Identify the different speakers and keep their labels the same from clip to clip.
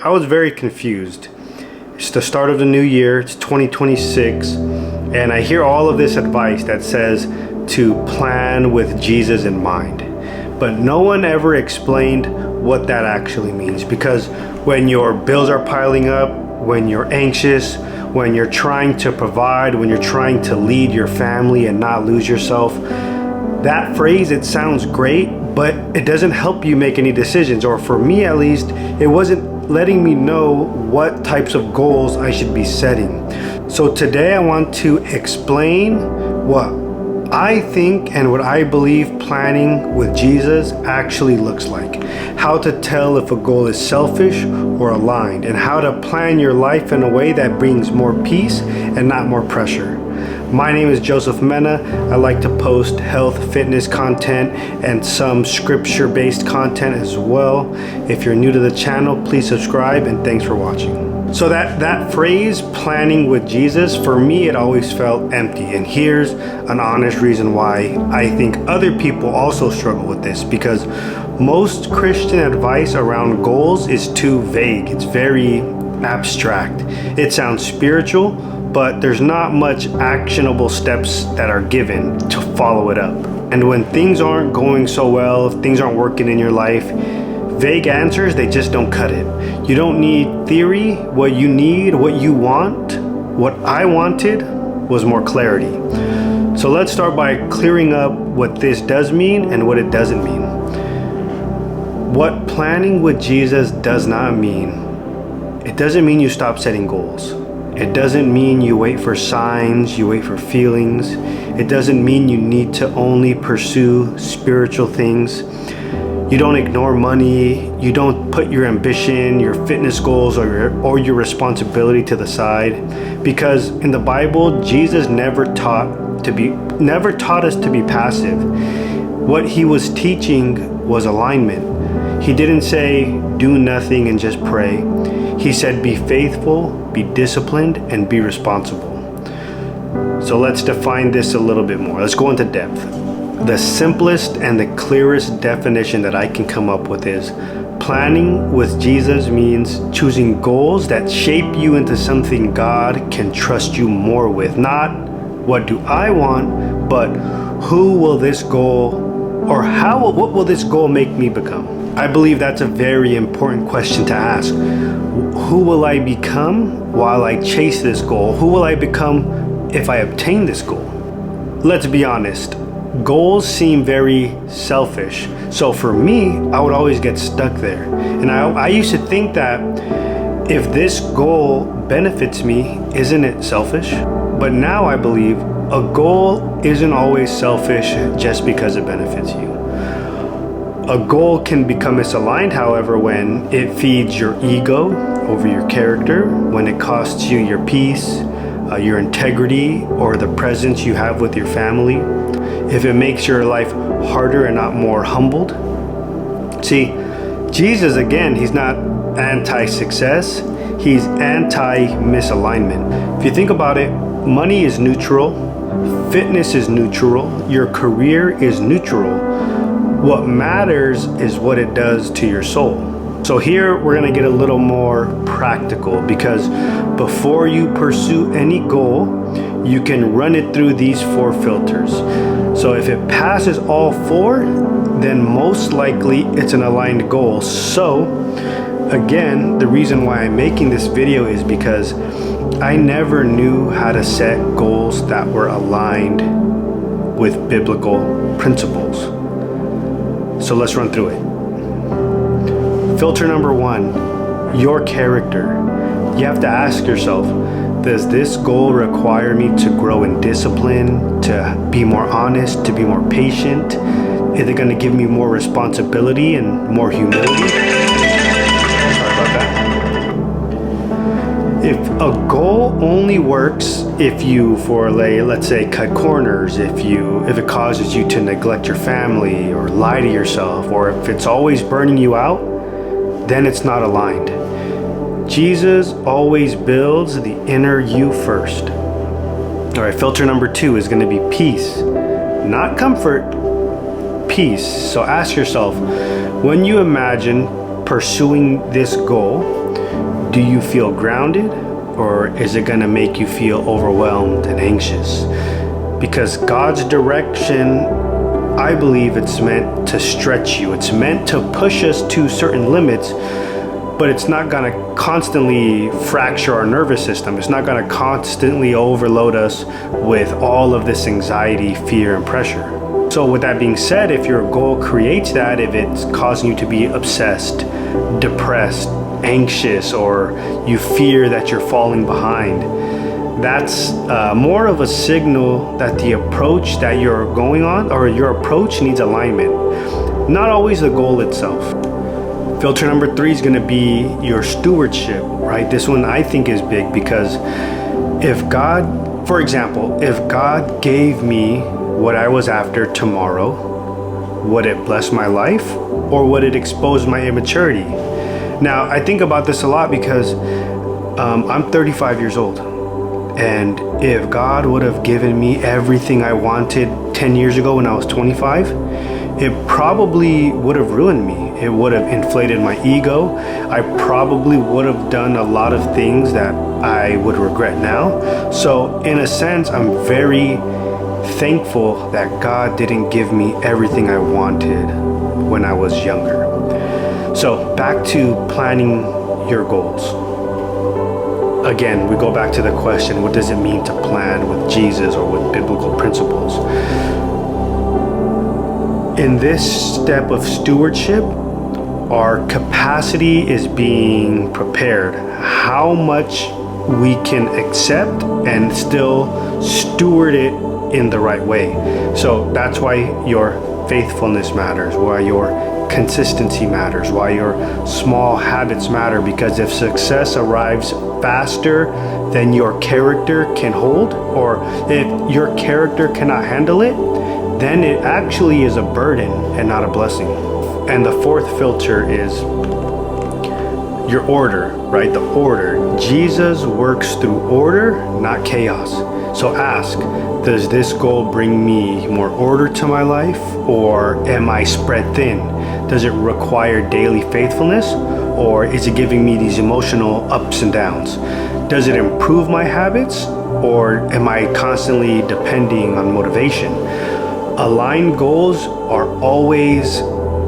Speaker 1: I was very confused. It's the start of the new year, it's 2026, and I hear all of this advice that says to plan with Jesus in mind. But no one ever explained what that actually means, because when your bills are piling up, when you're anxious, when you're trying to provide, when you're trying to lead your family and not lose yourself, that phrase, it sounds great, but it doesn't help you make any decisions, or for me at least, it wasn't letting me know what types of goals I should be setting. So today I want to explain what I think and what I believe planning with Jesus actually looks like. How to tell if a goal is selfish or aligned, and how to plan your life in a way that brings more peace and not more pressure. My name is Joseph Mena. I like to post health, fitness content and some scripture-based content as well. If you're new to the channel, please subscribe, and thanks for watching. So that phrase, planning with Jesus, for me, it always felt empty. And here's an honest reason why I think other people also struggle with this, because most Christian advice around goals is too vague. It's very abstract. It sounds spiritual, but there's not much actionable steps that are given to follow it up. And when things aren't going so well, if things aren't working in your life, vague answers, they just don't cut it. You don't need theory. What you need, what you want, what I wanted was more clarity. So let's start by clearing up what this does mean and what it doesn't mean. What planning with Jesus does not mean, it doesn't mean you stop setting goals. It doesn't mean you wait for signs, you wait for feelings. It doesn't mean you need to only pursue spiritual things. You don't ignore money. You don't put your ambition, your fitness goals, or your responsibility to the side. Because in the Bible, Jesus never taught us to be passive. What he was teaching was alignment. He didn't say do nothing and just pray. He said be faithful, be disciplined, and be responsible. So let's define this a little bit more. Let's go into depth. The simplest and the clearest definition that I can come up with is planning with Jesus means choosing goals that shape you into something God can trust you more with. Not what do I want, but who will this goal, or what will this goal make me become? I believe that's a very important question to ask. Who will I become while I chase this goal? Who will I become if I obtain this goal? Let's be honest. Goals seem very selfish. So for me, I would always get stuck there. And I used to think that if this goal benefits me, isn't it selfish? But now I believe a goal isn't always selfish just because it benefits you. A goal can become misaligned, however, when it feeds your ego over your character, when it costs you your peace, your integrity, or the presence you have with your family, if it makes your life harder and not more humbled. See, Jesus, again, he's not anti-success, he's anti-misalignment. If you think about it, money is neutral, fitness is neutral, your career is neutral. What matters is what it does to your soul. So here we're gonna get a little more practical, because before you pursue any goal, you can run it through these 4 filters. So if it passes all 4, then most likely it's an aligned goal. So again, the reason why I'm making this video is because I never knew how to set goals that were aligned with biblical principles. So let's run through it. Filter number 1, your character. You have to ask yourself, does this goal require me to grow in discipline, to be more honest, to be more patient? Is it going to give me more responsibility and more humility? Sorry about that. If a goal only works if you, let's say, cut corners, if it causes you to neglect your family or lie to yourself, or if it's always burning you out, then it's not aligned. Jesus always builds the inner you first. All right, filter number 2 is going to be peace, not comfort, peace. So ask yourself, when you imagine pursuing this goal, do you feel grounded, or is it going to make you feel overwhelmed and anxious? Because God's direction, I believe it's meant to stretch you. It's meant to push us to certain limits, but it's not going to constantly fracture our nervous system. It's not going to constantly overload us with all of this anxiety, fear, and pressure. So with that being said, if your goal creates that, if it's causing you to be obsessed, depressed, anxious, or you fear that you're falling behind, that's more of a signal that the approach that you're going on, or your approach, needs alignment, not always the goal itself. Filter number 3 is going to be your stewardship, right? This one I think is big, because if God, for example, if God gave me what I was after tomorrow, would it bless my life, or would it expose my immaturity? Now, I think about this a lot because I'm 35 years old. And if God would have given me everything I wanted 10 years ago when I was 25, it probably would have ruined me. It would have inflated my ego. I probably would have done a lot of things that I would regret now. So in a sense, I'm very thankful that God didn't give me everything I wanted when I was younger. So back to planning your goals. Again, we go back to the question, what does it mean to plan with Jesus or with biblical principles? In this step of stewardship, our capacity is being prepared. How much we can accept and still steward it in the right way. So that's why your faithfulness matters, why your consistency matters, why your small habits matter, because if success arrives faster than your character can hold, or if your character cannot handle it, then it actually is a burden and not a blessing. And the 4th filter is your order, right? The order. Jesus works through order, not chaos. So ask, does this goal bring me more order to my life, or am I spread thin? Does it require daily faithfulness, or is it giving me these emotional ups and downs? Does it improve my habits, or am I constantly depending on motivation? Aligned goals are always,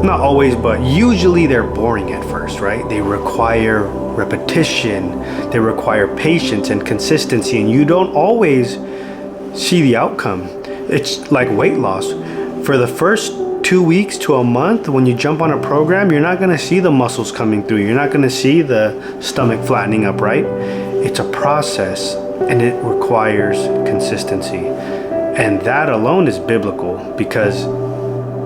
Speaker 1: not always, but usually they're boring at first, right? They require repetition, they require patience and consistency, and you don't always see the outcome. It's like weight loss. For the first 2 weeks to a month, when you jump on a program, you're not going to see the muscles coming through. You're not going to see the stomach flattening up, right? It's a process, and it requires consistency. And that alone is biblical, because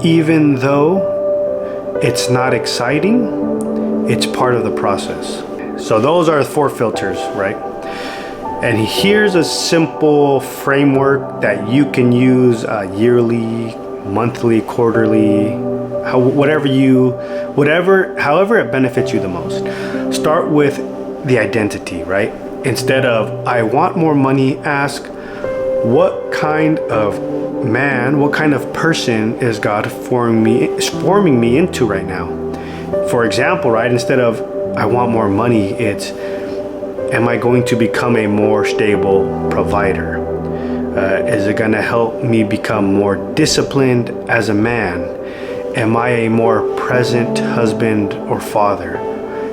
Speaker 1: even though it's not exciting, it's part of the process. So those are the 4 filters, right? And here's a simple framework that you can use yearly, monthly, quarterly, however it benefits you the most. Start with the identity, right? Instead of I want more money, ask what kind of man, what kind of person is God forming me into right now? For example, right, instead of I want more money, it's am I going to become a more stable provider? Is it going to help me become more disciplined as a man? Am I a more present husband or father?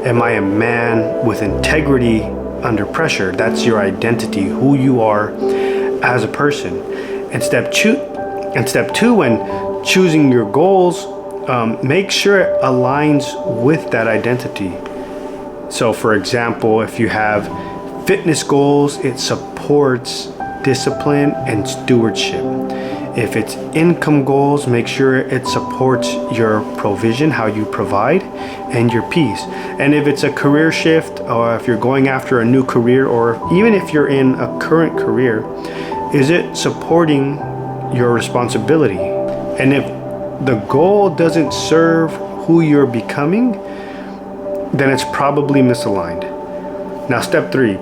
Speaker 1: Am I a man with integrity under pressure? That's your identity, who you are as a person. And step two, when choosing your goals, make sure it aligns with that identity. So for example, if you have fitness goals, it supports discipline and stewardship. If it's income goals, make sure it supports your provision, how you provide, and your peace. And if it's a career shift, or if you're going after a new career, or even if you're in a current career, is it supporting your responsibility? And if the goal doesn't serve who you're becoming, then it's probably misaligned. Now, step 3,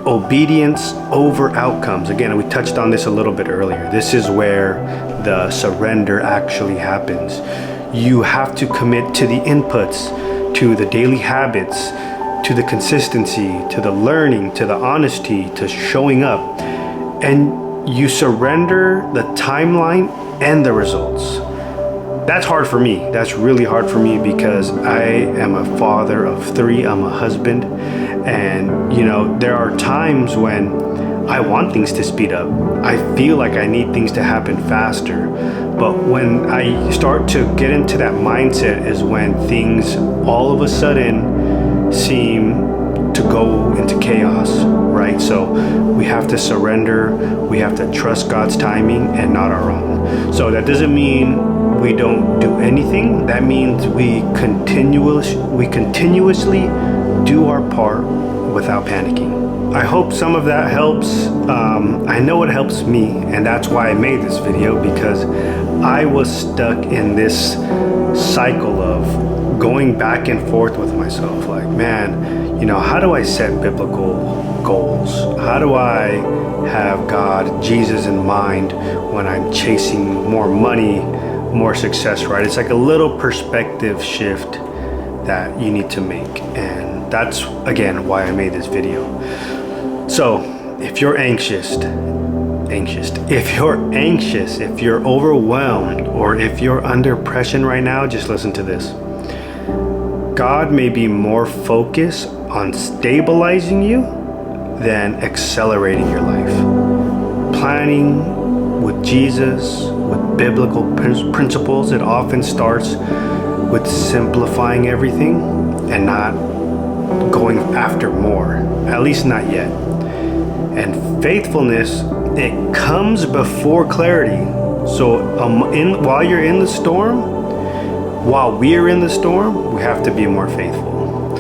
Speaker 1: obedience over outcomes. Again, we touched on this a little bit earlier. This is where the surrender actually happens. You have to commit to the inputs, to the daily habits, to the consistency, to the learning, to the honesty, to showing up. And you surrender the timeline and the results. That's hard for me. That's really hard for me because I am a father of 3. I'm a husband. And, there are times when I want things to speed up. I feel like I need things to happen faster. But when I start to get into that mindset is when things all of a sudden seem to go into chaos, right? So we have to surrender. We have to trust God's timing and not our own. So that doesn't mean we don't do anything. That means we continuously do our part without panicking. I hope some of that helps. I know it helps me, and that's why I made this video, because I was stuck in this cycle of going back and forth with myself. Like, man, how do I set biblical goals? How do I have God, Jesus in mind when I'm chasing more money, more success, right? It's like a little perspective shift that you need to make. And that's, again, why I made this video. So if you're anxious, if you're overwhelmed, or if you're under pressure right now, just listen to this. God may be more focused on stabilizing you than accelerating your life. Planning with Jesus, with biblical principles, it often starts with simplifying everything and not going after more, at least not yet. And faithfulness, it comes before clarity. So while you're in the storm, while we're in the storm, we have to be more faithful.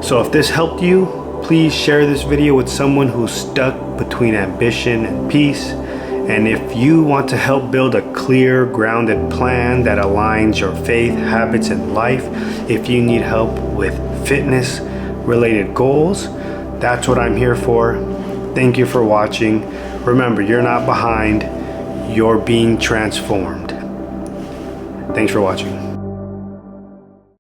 Speaker 1: So if this helped you, please share this video with someone who's stuck between ambition and peace. And if you want to help build a clear, grounded plan that aligns your faith, habits, and life, if you need help with fitness-related goals, that's what I'm here for. Thank you for watching. Remember, you're not behind, you're being transformed. Thanks for watching.